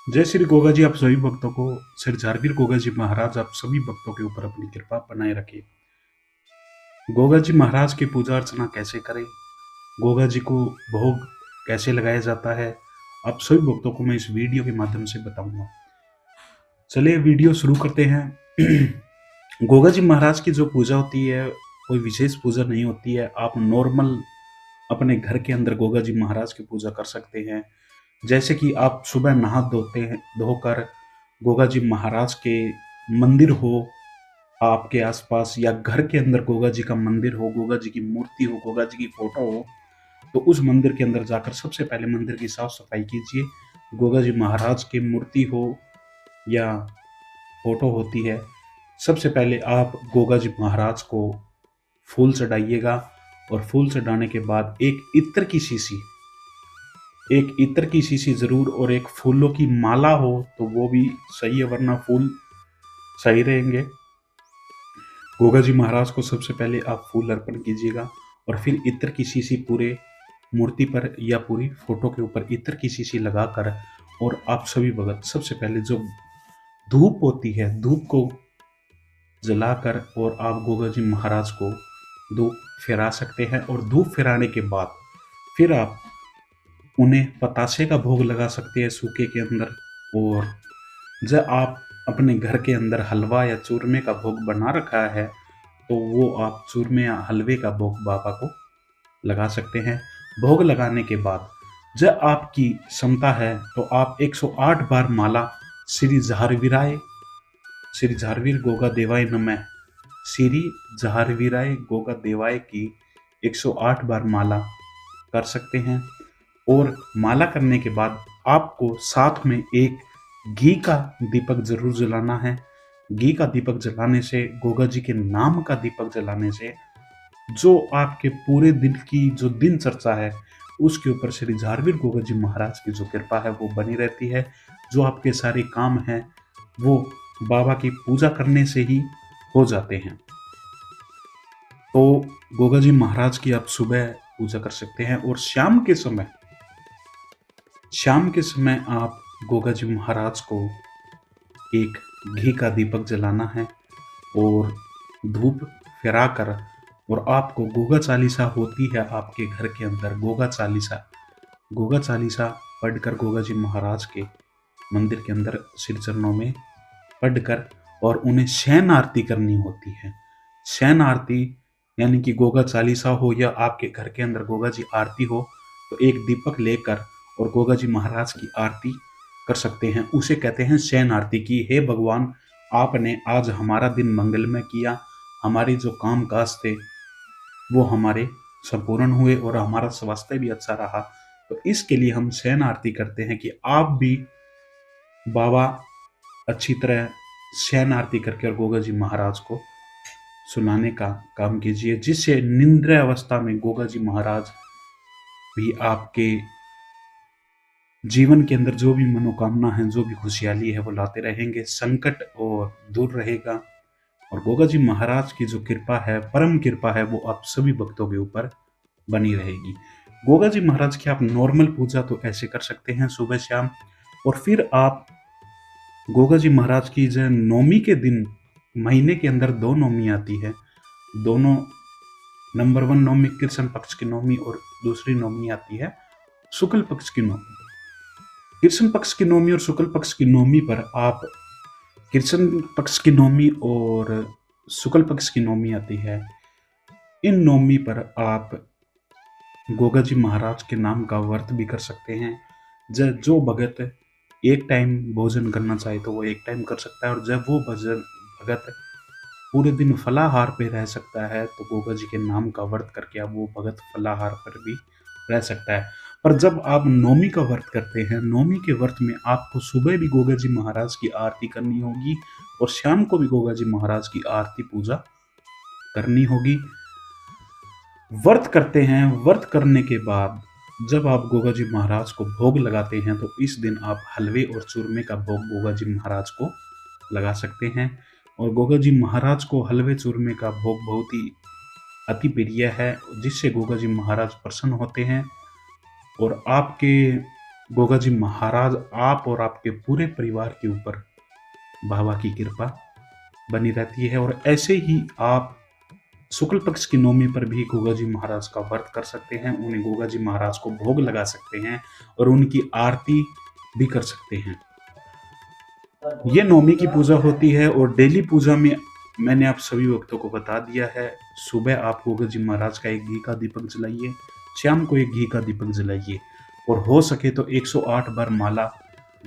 जय श्री गोगा जी, आप सभी भक्तों को श्री झारवीर गोगा जी महाराज आप सभी भक्तों के ऊपर अपनी कृपा बनाए रखे। गोगा जी महाराज की पूजा अर्चना कैसे करें, गोगा जी को भोग कैसे लगाया जाता है, आप सभी भक्तों को मैं इस वीडियो के माध्यम से बताऊंगा। चलिए वीडियो शुरू करते हैं। गोगा जी महाराज की जो पूजा होती है कोई विशेष पूजा नहीं होती है। आप नॉर्मल अपने घर के अंदर गोगा जी महाराज की पूजा कर सकते हैं। जैसे कि आप सुबह नहा धोते हैं, धोकर गोगा जी महाराज के मंदिर हो आपके आसपास, या घर के अंदर गोगा जी का मंदिर हो, गोगा जी की मूर्ति हो, गोगा जी की फोटो हो, तो उस मंदिर के अंदर जाकर सबसे पहले मंदिर की साफ सफाई कीजिए। गोगा जी महाराज की मूर्ति हो या फोटो होती है, सबसे पहले आप गोगा जी महाराज को फूल चढ़ाइएगा। और फूल चढ़ाने के बाद एक इत्र की शीशी जरूर, और एक फूलों की माला हो तो वो भी सही है, वरना फूल सही रहेंगे। गोगा जी महाराज को सबसे पहले आप फूल अर्पण कीजिएगा और फिर इत्र की शीशी पूरे मूर्ति पर या पूरी फोटो के ऊपर इत्र की शीशी लगाकर, और आप सभी भगत सबसे पहले जो धूप होती है, धूप को जलाकर और आप गोगा जी महाराज को धूप फहरा सकते हैं। और धूप फहराने के बाद फिर आप उन्हें पतासे का भोग लगा सकते हैं सूखे के अंदर। और जब आप अपने घर के अंदर हलवा या चूरमे का भोग बना रखा है तो वो आप चूरमे या हलवे का भोग बाबा को लगा सकते हैं। भोग लगाने के बाद जब आपकी क्षमता है तो आप 108 बार माला श्री झारवीर गोगा देवाय नमः, श्री झारवीराय गोगा देवाय की 108 बार माला कर सकते हैं। और माला करने के बाद आपको साथ में एक घी का दीपक जरूर जलाना है। घी का दीपक जलाने से, गोगा जी के नाम का दीपक जलाने से, जो आपके पूरे दिन की जो दिनचर्या है उसके ऊपर श्री झारवीर गोगा जी महाराज की जो कृपा है वो बनी रहती है। जो आपके सारे काम हैं वो बाबा की पूजा करने से ही हो जाते हैं। तो गोगा जी महाराज की आप सुबह पूजा कर सकते हैं। और शाम के समय आप गोगा जी महाराज को एक घी का दीपक जलाना है और धूप फहरा कर, और आपको गोगा चालीसा होती है आपके घर के अंदर, गोगा चालीसा पढ़कर गोगा जी महाराज के मंदिर के अंदर श्री चरणों में पढ़कर और उन्हें शयन आरती करनी होती है। शयन आरती यानी कि गोगा चालीसा हो या आपके घर के अंदर गोगा जी आरती हो, तो एक दीपक लेकर और गोगा जी महाराज की आरती कर सकते हैं। उसे कहते हैं शयन आरती की। हे भगवान, आपने आज हमारा दिन मंगलमय किया, हमारे जो काम काज थे वो हमारे संपूर्ण हुए और हमारा स्वास्थ्य भी अच्छा रहा। तो इसके लिए हम शयन आरती करते हैं कि आप भी बाबा अच्छी तरह शयन आरती करके और गोगा जी महाराज को सुनाने का काम कीजिए, जिससे निंद्र अवस्था में गोगा जी महाराज भी आपके जीवन के अंदर जो भी मनोकामना है, जो भी खुशहाली है वो लाते रहेंगे, संकट और दूर रहेगा। और गोगा जी महाराज की जो कृपा है, परम कृपा है, वो आप सभी भक्तों के ऊपर बनी रहेगी। गोगा जी महाराज की आप नॉर्मल पूजा तो ऐसे कर सकते हैं सुबह शाम। और फिर आप गोगा जी महाराज की जो नौमी के दिन, महीने के अंदर दो नौमी आती है, दोनों, नंबर 1 नौमी कृष्ण पक्ष की नौमी और दूसरी नौमी आती है शुक्ल पक्ष की नौमी। कृष्ण पक्ष की नौमी और शुक्ल पक्ष की नौमी पर आप, कृष्ण पक्ष की नौमी और शुक्ल पक्ष की नौमी आती है, इन नौमी पर आप गोगा जी महाराज के नाम का व्रत भी कर सकते हैं। जो भगत एक टाइम भोजन करना चाहे तो वो एक टाइम कर सकता है, और जब वो भगत पूरे दिन फलाहार पे रह सकता है तो गोगा जी के नाम का व्रत करके अब वो भगत फलाहार पर भी रह सकता है। पर जब आप नौमी का व्रत करते हैं, नौमी के व्रत में आपको सुबह भी गोगा जी महाराज की आरती करनी होगी और शाम को भी गोगा जी महाराज की आरती पूजा करनी होगी। व्रत करते हैं, व्रत करने के बाद जब आप गोगा जी महाराज को भोग लगाते हैं तो इस दिन आप हलवे और चूरमे का भोग गोगा जी महाराज को लगा सकते हैं। और गोगा जी महाराज को हलवे चूरमे का भोग बहुत ही अति प्रिय है, जिससे गोगा जी महाराज प्रसन्न होते हैं और आपके गोगा जी महाराज आप और आपके पूरे परिवार के ऊपर बाबा की कृपा बनी रहती है। और ऐसे ही आप शुक्ल पक्ष की नवमी पर भी गोगा जी महाराज का व्रत कर सकते हैं, उन्हें गोगा जी महाराज को भोग लगा सकते हैं और उनकी आरती भी कर सकते हैं। ये नवमी की पूजा होती है और डेली पूजा में मैंने आप सभी भक्तों को बता दिया है, सुबह आप गोगा जी महाराज का एक घी का दीपक जलाइए, शाम को एक घी का दीपक जलाइए और हो सके तो 108 बार माला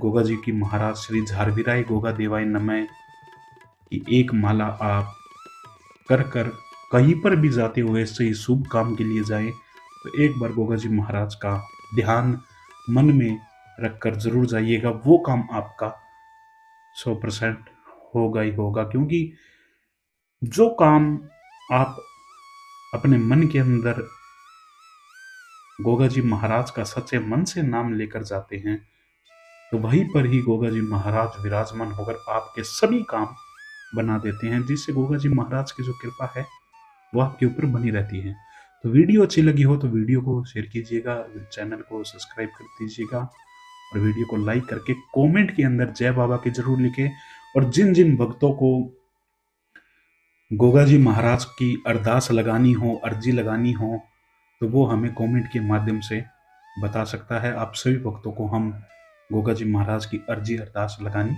गोगा जी की महाराज श्री झारवीराय गोगा देवाय नमः की एक माला आप कर कर कहीं पर भी जाते हुए सही शुभ काम के लिए जाए तो एक बार गोगा जी महाराज का ध्यान मन में रखकर जरूर जाइएगा। वो काम आपका 100% होगा ही होगा, क्योंकि जो काम आप अपने मन के अंदर गोगा जी महाराज का सच्चे मन से नाम लेकर जाते हैं तो वहीं पर ही गोगा जी महाराज विराजमान होकर आपके सभी काम बना देते हैं, जिससे गोगा जी महाराज की जो कृपा है वो आपके ऊपर बनी रहती है। तो वीडियो अच्छी लगी हो तो वीडियो को शेयर कीजिएगा, चैनल को सब्सक्राइब कर दीजिएगा और वीडियो को लाइक करके कमेंट के अंदर जय बाबा की जरूर लिखें। और जिन जिन भक्तों को गोगा जी महाराज की अरदास लगानी हो, अर्जी लगानी हो, तो वो हमें कमेंट के माध्यम से बता सकता है। आप सभी भक्तों को हम गोगा जी महाराज की अर्जी अरदास लगानी